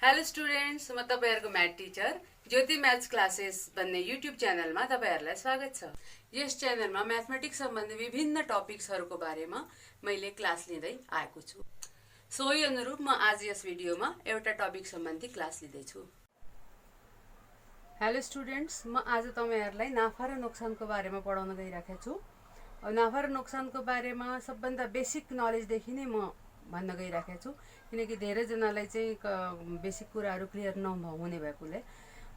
Hello students, म तपाईहरुको math teacher ज्योति maths classes भन्ने युट्युब च्यानलमा तपाईहरुलाई स्वागत छ। यस च्यानलमा म्याथमेटिक्स सम्बन्धी विभिन्न टपिक्सहरुको बारेमा मैले क्लास लिँदै आएको छु। सोही अनुरूप म आज यस भिडियोमा एउटा टपिक सम्बन्धी क्लास लिँदै छु। हेलो स्टुडेन्ट्स, म आज तपाईहरुलाई नाफा र नोक्सानको बारेमा पढाउन गइराखेको छु। नाफा र नोक्सानको बारेमा सबभन्दा बेसिक नलेजदेखि नै म भन्न गइराखेको छु, किनकि धेरैजनालाई चाहिँ बेसिक कुराहरू क्लियर नहुने भएकोले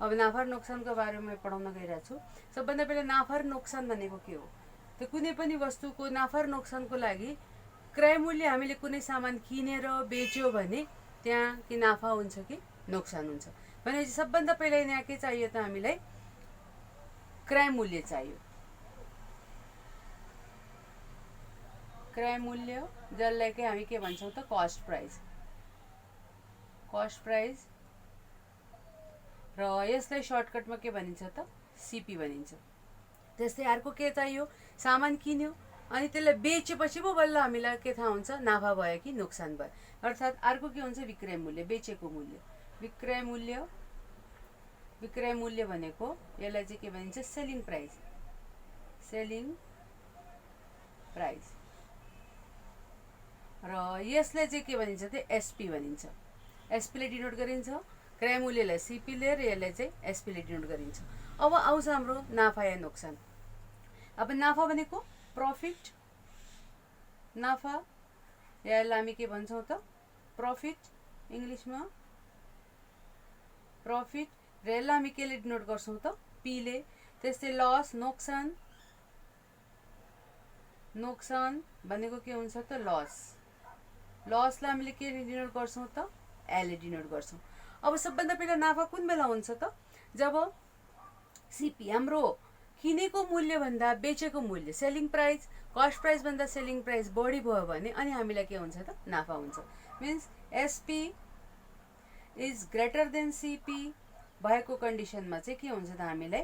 अब नाफा र नोक्सानको बारेमा पढाउन गइरहेको छु। सबभन्दा पहिला नाफा र नोक्सान भनेको के हो? त्यो कुनै पनि वस्तुको नाफा र नोक्सानको लागि क्रय मूल्य हामीले कुनै सामान किनेर बेच्यो भने त्यहाँ कि नाफा हुन्छ कि नोक्सान हुन्छ। भनेपछि सबभन्दा पहिला यहाँ के चाहियो त हामीलाई क्रय मूल्य चाहियो। क्रय मूल्य जसलाई कि हामी के भन्छौँ त कस्ट प्राइस। कस्ट प्राइस र यसलाई सर्टकटमा के भनिन्छ त सीपी भनिन्छ। त्यस्तै अर्को के चाहियो? सामान किन्यो अनि त्यसलाई बेचेपछि पो बल्ल हामीलाई के थाहा हुन्छ नाफा भयो कि नोक्सान भयो। अर्थात् अर्को के हुन्छ विक्रय मूल्य, बेचेको मूल्य। विक्रय मूल्य विक्रय मूल्य भनेको यसलाई चाहिँ के भनिन्छ सेलिङ प्राइस। सेलिङ प्राइस र यसलाई चाहिँ के भनिन्छ त एसपी भनिन्छ। एसपीले डिनोट गरिन्छ, क्रय मूल्यलाई सीपीले र यसलाई चाहिँ एसपीले डिनोट गरिन्छ। अब आउँछ हाम्रो नाफा या नोक्सान। अब नाफा भनेको प्रफिट, नाफा यसलाई हामी के भन्छौँ त प्रफिट इङ्ग्लिसमा प्रफिट, र यसलाई हामी केले डिनोट गर्छौँ त पीले। त्यस्तै लस नोक्सान, नोक्सान भनेको के हुन्छ त लस। लसलाई हामीले के डिनोट गर्छौँ त एले डिनोट गर्छौँ। अब सबभन्दा पहिला नाफा कुन बेला हुन्छ त जब सीपी हाम्रो किनेको मूल्य भन्दा बेचेको मूल्य सेलिङ प्राइस कस्ट प्राइस भन्दा सेलिङ प्राइस बढी भयो भने अनि हामीलाई के हुन्छ त नाफा हुन्छ। Means SP is greater than CP भएको कन्डिसनमा चाहिँ के हुन्छ त हामीलाई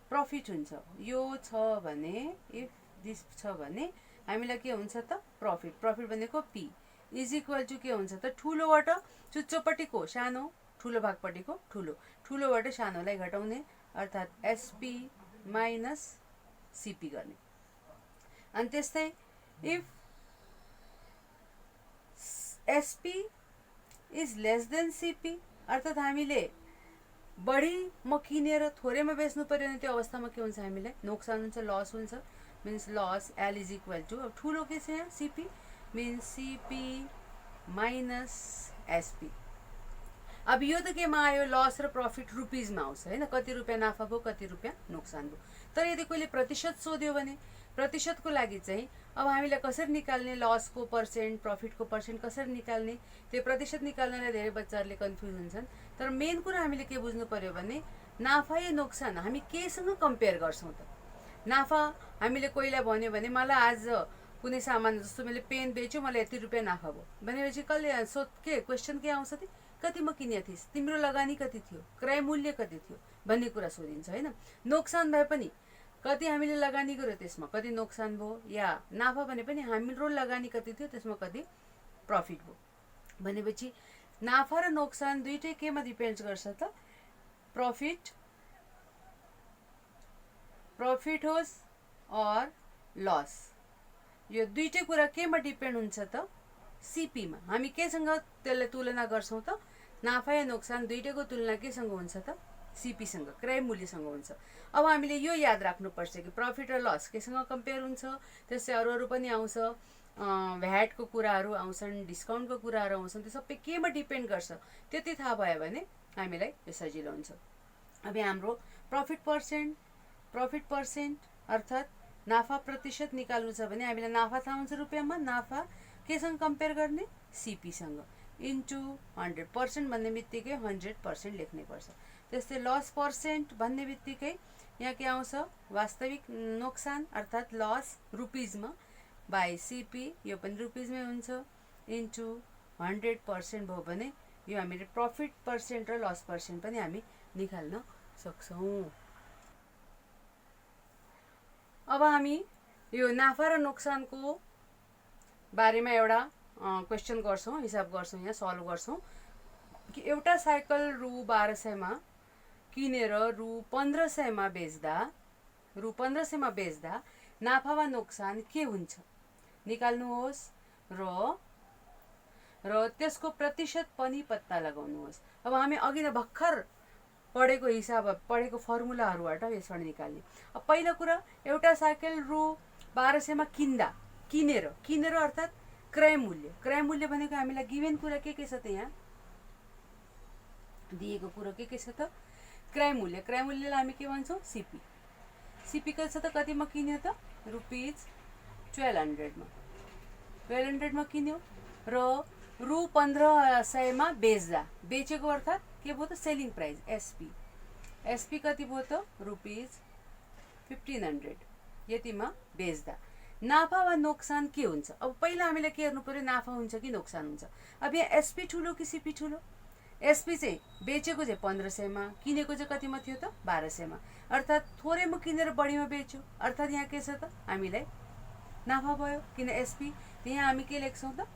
प्रफिट हुन्छ। यो छ भने इफ दिस छ भने हामीलाई के हुन्छ त प्रफिट। प्रफिट भनेको पी इज इक्वल टु के हुन्छ त ठुलोबाट चुच्चोपट्टिको सानो, ठुलो भागपट्टिको ठुलो, ठुलोबाट सानोलाई घटाउने अर्थात् एसपी माइनस सीपी गर्ने। अनि त्यस्तै if SP is less than CP अर्थात् हामीले बढी म किनेर थोरैमा बेच्नु पर्यो भने त्यो अवस्थामा के हुन्छ हामीलाई नोक्सान हुन्छ, लस हुन्छ। Means loss L is equal to अब ठुलो के छ यहाँ CP means CP minus SP. अब यो त केमा आयो लस र प्रफिट रुपिजमा आउँछ हैन, कति रुपियाँ नाफा भयो कति रुपियाँ नोक्सान भयो। तर यदि कोहीले प्रतिशत सोध्यो भने प्रतिशतको लागि चाहिँ अब हामीलाई कसरी निकाल्ने लसको पर्सेन्ट प्रफिटको पर्सेन्ट कसरी निकाल्ने त्यो प्रतिशत निकाल्नलाई धेरै बच्चाहरूले कन्फ्युज हुन्छन्। तर मेन कुरा हामीले के बुझ्नु पर्यो भने नाफा या नोक्सान हामी केसँग कम्पेयर गर्छौँ त। नाफा हामीले कोहीलाई भन्यो भने मलाई आज कुनै सामान जस्तो मैले पेन बेच्यो मलाई यति रुपियाँ नाफा भयो भनेपछि कसले के क्वेसन के आउँछ त कति म किनेको थिइस्, तिम्रो लगानी कति थियो, क्रय मूल्य कति थियो भन्ने कुरा सोधिन्छ हैन। नोक्सान भए पनि कति हामीले लगानी गर्यो त्यसमा कति नोक्सान भयो, या नाफा भने पनि हाम्रो लगानी कति थियो त्यसमा कति प्रफिट भयो। भनेपछि नाफा र नोक्सान दुईटै केमा डिपेन्ड गर्छ त प्रफिट होस् अर लस। यो दुईटै कुरा केमा डिपेन्ड हुन्छ त सीपीमा। हामी केसँग त्यसलाई तुलना गर्छौँ त नाफा या नोक्सान दुईटैको तुलना केसँग हुन्छ त सीपीसँग, क्रय मूल्यसँग हुन्छ। अब हामीले यो याद राख्नुपर्छ कि प्रफिट र लस केसँग कम्पेयर हुन्छ। त्यस्तै अरू पनि आउँछ, भ्याटको कुराहरू आउँछन्, डिस्काउन्टको कुराहरू आउँछन्, त्यो सबै केमा डिपेन्ड गर्छ त्यति थाहा भयो भने हामीलाई यो सजिलो हुन्छ। अब हाम्रो प्रफिट पर्सेन्ट अर्थात् नाफा प्रतिशत निकाल्नु छ भने हामीलाई नाफा थाहा हुन्छ रुपियाँमा, नाफा केसँग कम्पेयर गर्ने सीपीसँग इन्टु 100% भन्ने बित्तिकै 100% लेख्नै पर्छ। त्यस्तै लस पर्सेन्ट भन्ने बित्तिकै यहाँ के आउँछ वास्तविक नोक्सान अर्थात् लस रुपिजमा बाई सीपी यो पनि रुपिजमै हुन्छ इन्टु 100% भयो भने यो हामीले प्रफिट पर्सेन्ट र लस पर्सेन्ट पनि हामी निकाल्न सक्छौँ। अब हामी यो नाफा र नोक्सानको बारेमा एउटा क्वेसन गर्छौँ, हिसाब गर्छौँ, यहाँ सल्भ गर्छौँ कि एउटा साइकल रु 1200 मा किनेर रु 1500 मा बेच्दा नाफा वा नोक्सान के हुन्छ निकाल्नुहोस् र त्यसको प्रतिशत पनि पत्ता लगाउनुहोस्। अब हामी अघि नै भर्खर पढेको फर्मुलाहरूबाट यसबाट निकाल्ने। अब पहिलो कुरा, एउटा साइकल रु 1200 मा किनेर अर्थात् क्रय मूल्य भनेको हामीलाई गिभेन कुरा के छ त, यहाँ दिएको कुरो के छ त, क्रय मूल्यलाई हामी के भन्छौँ, सीपी कति छ त, कतिमा किन्यो त, रुपिज 1200 मा किन्यो र रु 1500 मा बेचेको अर्थात् के भयो त, सेलिङ प्राइस एसपी कति भयो त, रुपिज 1500 यतिमा बेच्दा नाफा वा नोक्सान के हुन्छ। अब पहिला हामीले के हेर्नु पर्यो, नाफा हुन्छ कि नोक्सान हुन्छ। अब यहाँ एसपी ठुलो कि सीपी ठुलो, एसपी चाहिँ बेचेको चाहिँ 1500 मा, किनेको चाहिँ कतिमा थियो त, 1200 मा, अर्थात् थोरैमा किनेर बढीमा बेच्यो, अर्थात् यहाँ के छ त, हामीलाई नाफा भयो, किन एसपी। यहाँ हामी के लेख्छौँ त,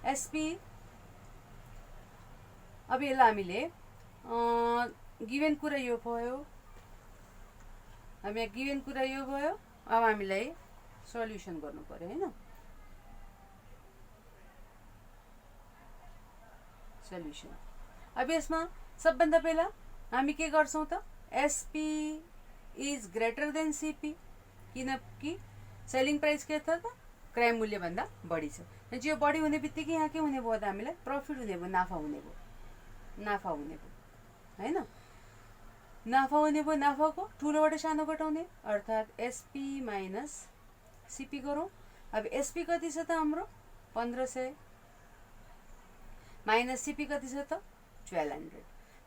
एसपी। अब यसलाई हामीले गिभेन कुरा यो भयो, अब यहाँ गिभेन कुरा यो भयो। अब हामीलाई सल्युसन गर्नु पर्यो हैन, सल्युसन। अब यसमा सबभन्दा पहिला हामी के गर्छौँ त, SP is greater than CP, किनकि सेलिङ प्राइस के छ त, क्रय मूल्य भन्दा बढी छ। यो बढी हुने बित्तिकै यहाँ के हुने भयो त, हामीलाई प्रफिट हुने भयो, नाफा हुने भयो हैन, नाफा हुने भयो। नाफाको ठुलोबाट सानो घटाउने अर्थात् एसपी माइनस सीपी गरौँ। अब एसपी कति छ त हाम्रो, 1500 माइनस सीपी कति छ त, 1200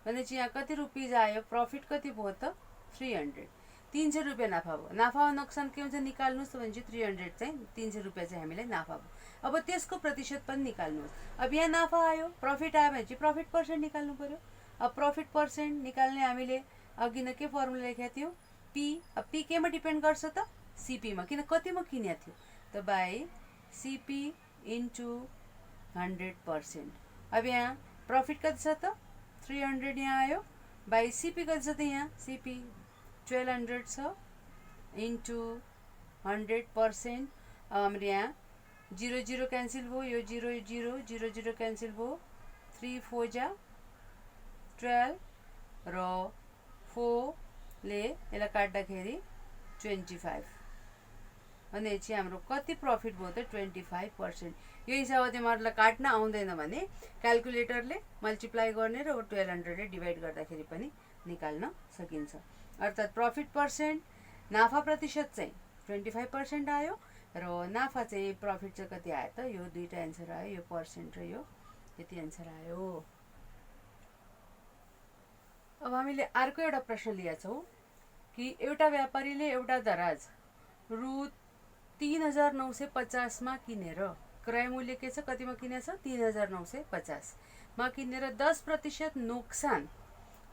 भनेपछि यहाँ कति रुपिज आयो, प्रफिट कति भयो त, 300 रुपियाँ नाफा भयो। नाफा वा नोक्सान के हुन्छ निकाल्नुहोस् त भनेपछि 300 चाहिँ 300 रुपियाँ चाहिँ हामीलाई नाफा भयो। अब त्यसको प्रतिशत पनि निकाल्नुहोस्। अब यहाँ नाफा आयो, प्रफिट आयो भनेपछि प्रफिट पर्सेन्ट निकाल्नु पर्यो। अब प्रफिट पर्सेन्ट निकाल्ने हामीले अघि नै के फर्मुला लेखेको थियो, पी। अब पी केमा डिपेन्ड गर्छ त, सीपीमा, किन कतिमा किनेको थियो त, बाई सीपी इन्टु 100%। अब यहाँ प्रफिट कति छ त, 300 यहाँ आयो, बाई सीपी कति छ त, यहाँ सीपी 1200 छ इन्टु 100%। हाम्रो यहाँ 0 क्यान्सल भयो, यो 0 क्यान्सल भयो, 3 4 जा 12 र 4 ले यसलाई काट्दाखेरि 25 भनेपछि हाम्रो कति प्रफिट भयो त, 25%। यो हिसाबले तिमीहरूलाई काट्न आउँदैन भने क्याल्कुलेटरले मल्टिप्लाई गर्ने र 1200 ले डिभाइड गर्दाखेरि पनि निकाल्न सकिन्छ। अर्थात् प्रफिट पर्सेन्ट, नाफा प्रतिशत चाहिँ 25% आयो र नाफा चाहिँ प्रफिट चाहिँ कति आयो त, यो दुईटा एन्सर आयो, यो पर्सेन्ट र यो यति एन्सर आयो। अब हामीले अर्को एउटा प्रश्न लिएका छौँ कि एउटा व्यापारीले एउटा दराज रु 3950 मा किनेर, क्रय मूल्य के छ, कतिमा किनेछ, 3950 मा किनेर 10% नोक्सान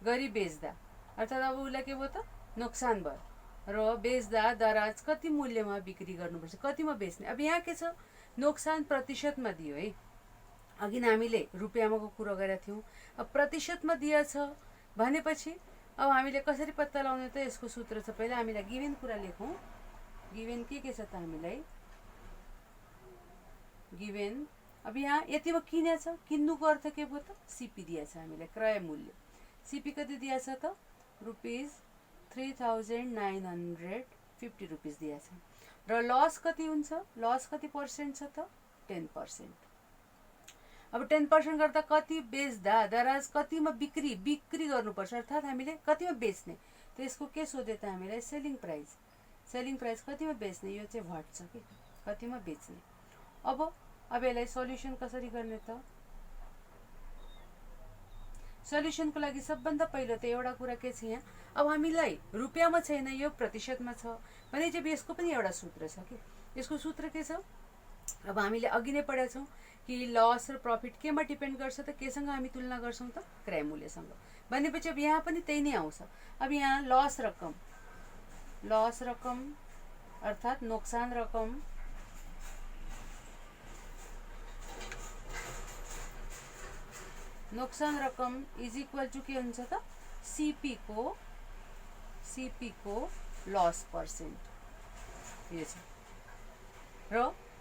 गरी बेच्दा, अर्थात् अब उसलाई के भयो त, नोक्सान भयो र बेच्दा दराज कति मूल्यमा बिक्री गर्नुपर्छ, कतिमा बेच्ने। अब यहाँ के छ, नोक्सान प्रतिशतमा दियो है, अघि नै हामीले रुपियाँमा कुरो गरेका थियौँ। अब प्रतिशतमा दिएछ भनेपछि अब हामीले कसरी पत्ता लगाउने त, यसको सूत्र छ, पहिला हामीलाई गिभेन कुरा लेखौँ। गिभेन के छ त, हामीलाई गिभेन। अब यहाँ यतिमा किनेछ, किन्नुको अर्थ के भयो त, सीपी दिएछ हामीलाई, क्रय मूल्य सीपी कति दिएछ त, रुपिज 3950 रुपिस दिएछ र लस कति हुन्छ, लस कति पर्सेन्ट छ त, 10%। अब 10% गर्दा कति बेच्दा दराज कतिमा बिक्री गर्नुपर्छ, अर्थात् हामीले कतिमा बेच्ने, त यसको के सोध्यो त हामीलाई, सेलिङ प्राइस कतिमा बेच्ने, यो चाहिँ घट्छ कि कतिमा बेच्ने। अब यसलाई सल्युसन कसरी गर्ने त, सल्युसनको लागि सबभन्दा पहिलो त एउटा कुरा के छ, यहाँ अब हामीलाई रुपियाँमा छैन, यो प्रतिशतमा छ भने चाहिँ यसको पनि एउटा सूत्र छ कि, यसको सूत्र के छ, अब हामीले अघि नै पढेका छौँ कि लस र प्रफिट केमा डिपेन्ड गर्छ त, केसँग हामी तुलना गर्छौँ त, क्रय मूल्यसँग भनेपछि अब यहाँ पनि त्यही नै आउँछ। अब यहाँ लस रकम अर्थात् नोक्सान रकम नोक्सान रकम इज इक्वल टू के हुन्छ त सीपी को लस पर्सेन्ट यो छ र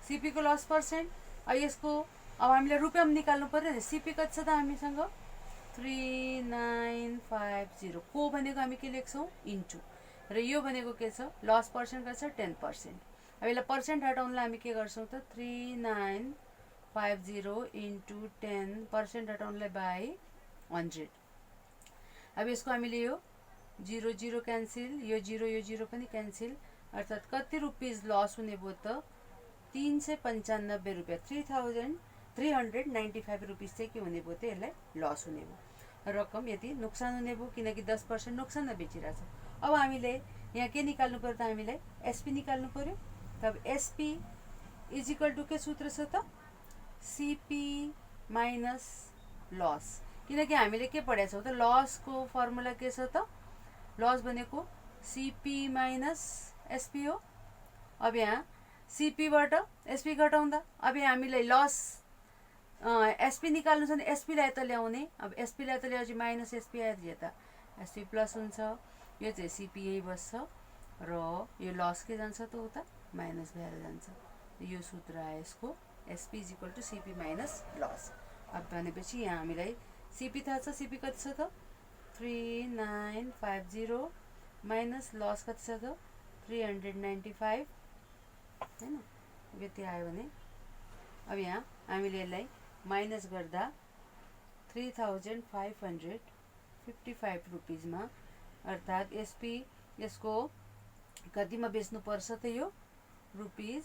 सीपी को लस पर्सेन्ट यसको अब हामीले रुपियाँमा निकाल्नु पर्यो नि सीपी कति छ त हामीसँग 3950 को भनेको हामी के लेख्छौँ इन्टु र यो भनेको के छ लस पर्सेन्ट कति छ 10%। अब यसलाई पर्सेन्ट हटाउनलाई हामी के गर्छौँ त 3950 इन्टु 10% हटाउनलाई बाई 100। अब यसको हामीले यो 0 0 क्यान्सिल यो 0 पनि क्यान्सिल अर्थात् कति रुपिज लस हुने भयो त 395 रुपियाँ 3395 रुपिस चाहिँ के हुने भयो त यसलाई लस हुने भयो रकम यति नोक्सान हुने भयो किनकि 10% नोक्सानमा बेचिरहेछ। अब हामीले यहाँ के निकाल्नु पर्यो त हामीलाई एसपी निकाल्नु पर्यो। तब एसपी इज इक्वल टु के सूत्र छ त सीपी माइनस लस किनकि हामीले के पढेका छौँ त लसको फर्मुला के छ त लस भनेको सीपी माइनस एसपी हो। अब यहाँ सीपीबाट एसपी घटाउँदा अब यहाँ हामीलाई लस एसपी निकाल्नु छ भने एसपीलाई त ल्याउने अब एसपीलाई त ल्याएपछि माइनस एसपी आयो यता एसपी प्लस हुन्छ यो चाहिँ सीपी यही बस्छ र यो लस के जान्छ त उता माइनस भएर जान्छ यो सूत्र आयो यसको SP is equal to CP minus loss. अब भनेपछि यहाँ हामीलाई सीपी थाहा छ सीपी कति छ त 3950 माइनस लस कति छ त 395 हैन यति आयो भने अब यहाँ हामीले यसलाई माइनस गर्दा 3555 रुपिजमा अर्थात् एसपी यसको कतिमा बेच्नु पर्छ त यो रुपिज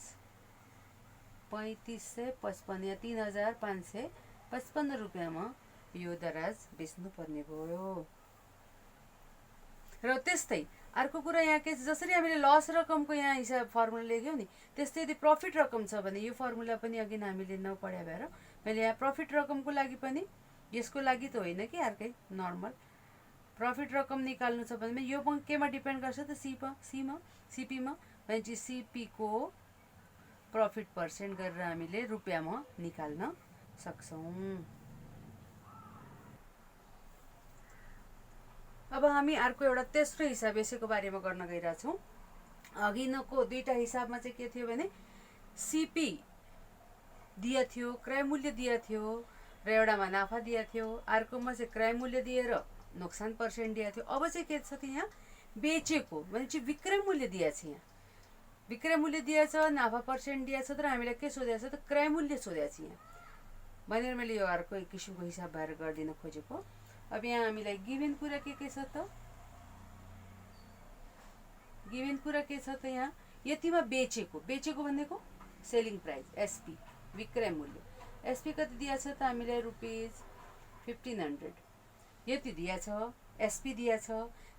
3555 या 3555 रुपियाँमा यो दराज बेच्नु पर्ने भयो। र त्यस्तै अर्को कुरा यहाँ के जसरी हामीले लस रकमको यहाँ हिसाब फर्मुला लेख्यौँ नि त्यस्तै यदि प्रफिट रकम छ भने यो फर्मुला पनि अघि हामीले नपढ्या भएर मैले यहाँ प्रफिट रकमको लागि पनि यसको लागि त होइन कि अर्कै नर्मल प्रफिट रकम निकाल्नु छ भने यो केमा डिपेन्ड गर्छ त सीपीमा भनेपछि सीपी को प्रफिट पर्सेन्ट गरेर हामीले रुपियाँमा निकाल्न सक्छौँ। अब हामी अर्को एउटा तेस्रो हिसाब यसैको बारेमा गर्न गइरहेछौँ। अघिको दुईटा हिसाबमा चाहिँ के थियो भने सीपी दिया थियो क्रय मूल्य दिया थियो र एउटामा नाफा दिया थियो अर्कोमा चाहिँ क्रय मूल्य दिएर नोक्सान पर्सेन्ट दिया थियो। अब चाहिँ के छ त यहाँ बेचेको भनेपछि विक्रय मूल्य दिया छ यहाँ विक्रय मूल्य दिया छ नाफा पर्सेन्ट दिया छ तर हामीलाई के सोधेको छ त क्रय मूल्य सोधेको छ यहाँ भनेर मैले यो अर्को एक किसिमको हिसाब भएर गरिदिन खोजेको। अब यहाँ हामीलाई गिभन कुरा के छ त गिभन कुरा के छ त यहाँ यतिमा बेचेको भनेको सेलिङ प्राइस एसपी विक्रय मूल्य एसपी कति दिया छ त हामीले रुपिज 1500 यति दिया छ एसपी दिया छ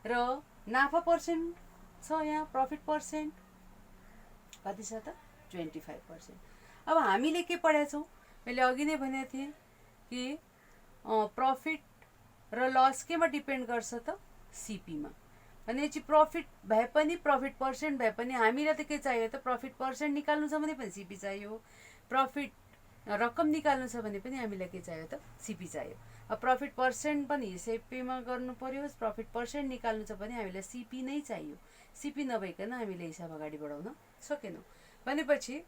र नाफा पर्सेन्ट छ यहाँ प्रफिट पर्सेन्ट कति छ त 25%। अब हामीले के पढेका छौँ मैले अघि नै भनेको थिएँ कि प्रफिट र लस केमा डिपेन्ड गर्छ त सीपीमा भनेपछि प्रफिट भए पनि प्रफिट पर्सेन्ट भए पनि हामीलाई त के चाहियो त प्रफिट पर्सेन्ट निकाल्नु छ भने पनि सीपी चाहियो प्रफिट रकम निकाल्नु छ भने पनि हामीलाई के चाहियो त सीपी चाहियो। अब प्रफिट पर्सेन्ट पनि सीपीमा गर्नु पर्यो प्रफिट पर्सेन्ट निकाल्नु छ भने हामीलाई सीपी नै चाहियो सीपी नभइकन हामीले हिसाब अगाडि बढाउन सकेनौँ भनेपछि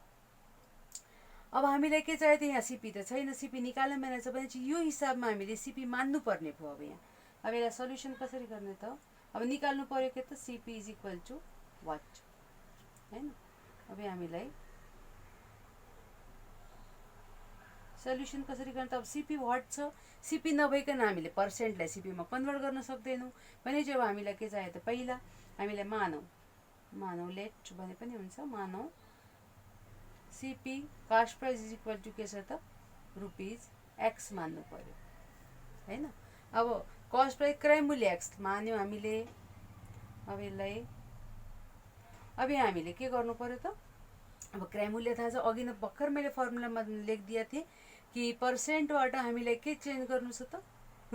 अब हामीलाई के चाहियो त यहाँ सीपी त छैन सीपी निकाल्न मिलेछ भनेपछि यो हिसाबमा हामीले सीपी मान्नु पर्ने भयो। अब यहाँ अब यसलाई सल्युसन कसरी गर्ने त अब निकाल्नु पर्यो के त CP is equal to what हैन। अब हामीलाई सल्युसन कसरी गर्ने त अब सीपी वाट छ सीपी नभइकन हामीले पर्सेन्टलाई सीपीमा कन्भर्ट गर्न सक्दैनौँ भने चाहिँ अब हामीलाई के चाहियो त पहिला हामीलाई मानौ लेट भने पनि हुन्छ मानौ CP cost price is equal to के छ त रुपिज एक्स मान्नु पर्यो हैन। अब कस्ट प्राइस क्रय मूल्य एक्स मान्यो हामीले अब यसलाई अब यहाँ हामीले के गर्नु पर्यो त अब क्रय मूल्य थाहा छ अघि नै भर्खर मैले फर्मुलामा लेखिदिया थिएँ कि पर्सेन्टबाट हामीलाई के चेन्ज गर्नु छ त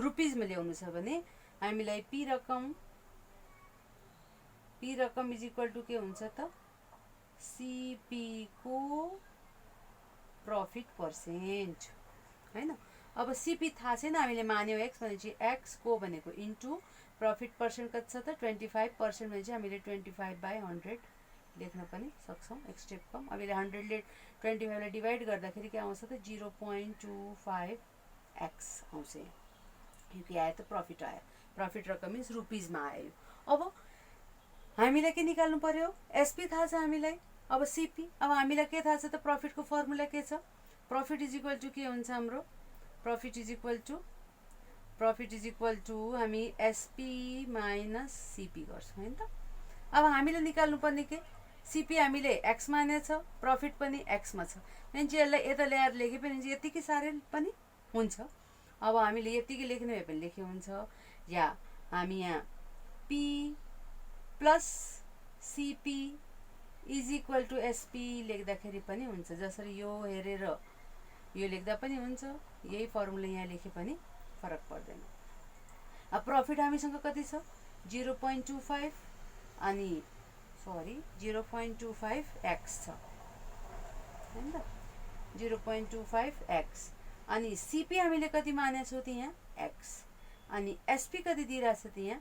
रुपिजमा ल्याउनु छ भने हामीलाई पी रकम इज इक्वल टु के हुन्छ त सीपी को प्रफिट पर्सेन्ट हैन। अब सिपी थाहा छैन, हामीले मान्यो एक्स भनेपछि एक्सको भनेको इन्टु प्रफिट पर्सेन्ट कति छ त 25% भनेपछि हामीले 25/100 लेख्न पनि सक्छौँ, एक स्टेप कम। अब यसले 100ले 25लाई डिभाइड गर्दाखेरि के आउँछ त 0.25x आउँछ, यो के आयो त प्रफिट आयो। प्रफिट रकम मिन्स रुपिजमा आयो। अब हामीलाई के निकाल्नु पर्यो, एसपी थाहा छ हामीलाई, अब सिपी। अब हामीलाई के थाहा छ त प्रफिटको फर्मुला के छ, प्रफिट इज इक्वल टु के हुन्छ हाम्रो, प्रफिट इज इक्वल टु हामी एसपी माइनस सिपी गर्छौँ होइन त। अब हामीले निकाल्नु पर्ने के, सिपी हामीले एक्स मानेछ, प्रफिट पनि एक्समा छ भनेपछि यसलाई यता ल्याएर लेखे पनि यतिकै साह्रै पनि हुन्छ। अब हामीले यतिकै लेख्ने भए पनि लेखे हुन्छ, या हामी यहाँ P plus CP is equal to SP लेख्दाखेरि पनि हुन्छ। जसरी यो हेरेर यो लेख्दा पनि हुन्छ, यही फर्मुला यहाँ लेखे पनि फरक पर्दैन। अब प्रफिट हामीसँग कति छ 0.25 अनि 0.25x छ हैन त, 0.25x। अनि सिपी हामीले कति मानेको छौँ त यहाँ x, अनि एसपी कति दिइरहेछ त यहाँ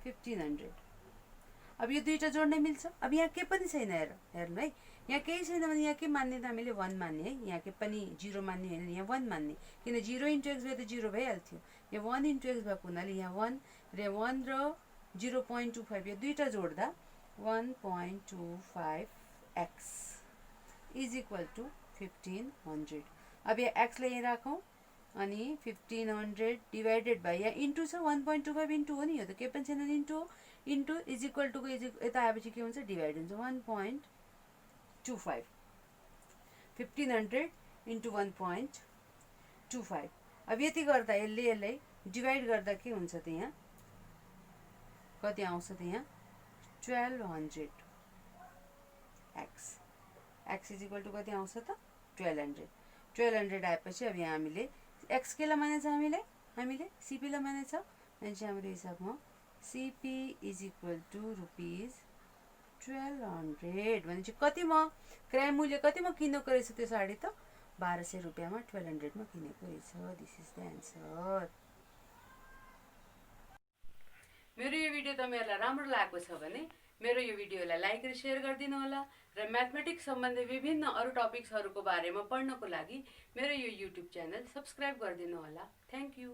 1500। अब यो दुईटा जोड्न मिल्छ। अब यहाँ के पनि छैन, हेर्नु है, यहाँ केही छैन भने यहाँ के मान्ने त हामीले 1 मान्ने है, यहाँ के पनि 0 मान्ने होइन, यहाँ 1 मान्ने, किन 0 इन्टु एक्स भए त 0 भइहाल्थ्यो। यहाँ 1 इन्टु एक्स भएको हुनाले यहाँ 1 र 0.25 यो दुईटा जोड्दा 1.25x इज इक्वल टु 1500। अब यहाँ एक्सलाई यहाँ राखौँ अनि 1500 डिभाइडेड बाई यहाँ इन्टु छ 1.25 इन्टु हो नि, यो त के पनि छैन इन्टु हो, इन्टु इज इक्वल टुको यता आएपछि के हुन्छ डिभाइड हुन्छ 1.25, 1500 इन्टु 1.25। अब यति गर्दा यसलाई डिभाइड गर्दा के हुन्छ त यहाँ कति आउँछ त यहाँ 1200x, x is equal to कति आउँछ त 1200 आएपछि अब यहाँ हामीले एक्स केलाई मानेछ, हामीले सिपीलाई मानेछ भनेपछि हाम्रो हिसाबमा CP is equal to rupees 1200 भनेपछि कतिमा क्रय मूल्य कतिमा किनेको रहेछ त्यो साडी त 1200 रुपियाँमा 1200मा किनेको रहेछ। This is the answer. मेरो यो भिडियो तपाईहरुलाई राम्रो लागेको छ भने मेरो यो भिडियोलाई लाइक र शेयर गरिदिनु होला र म्याथमेटिक्स सम्बन्धी विभिन्न अरु टपिक्सहरुको बारेमा पढ्नको लागि मेरो यो युट्युब च्यानल सब्स्क्राइब गरिदिनु होला। Thank you.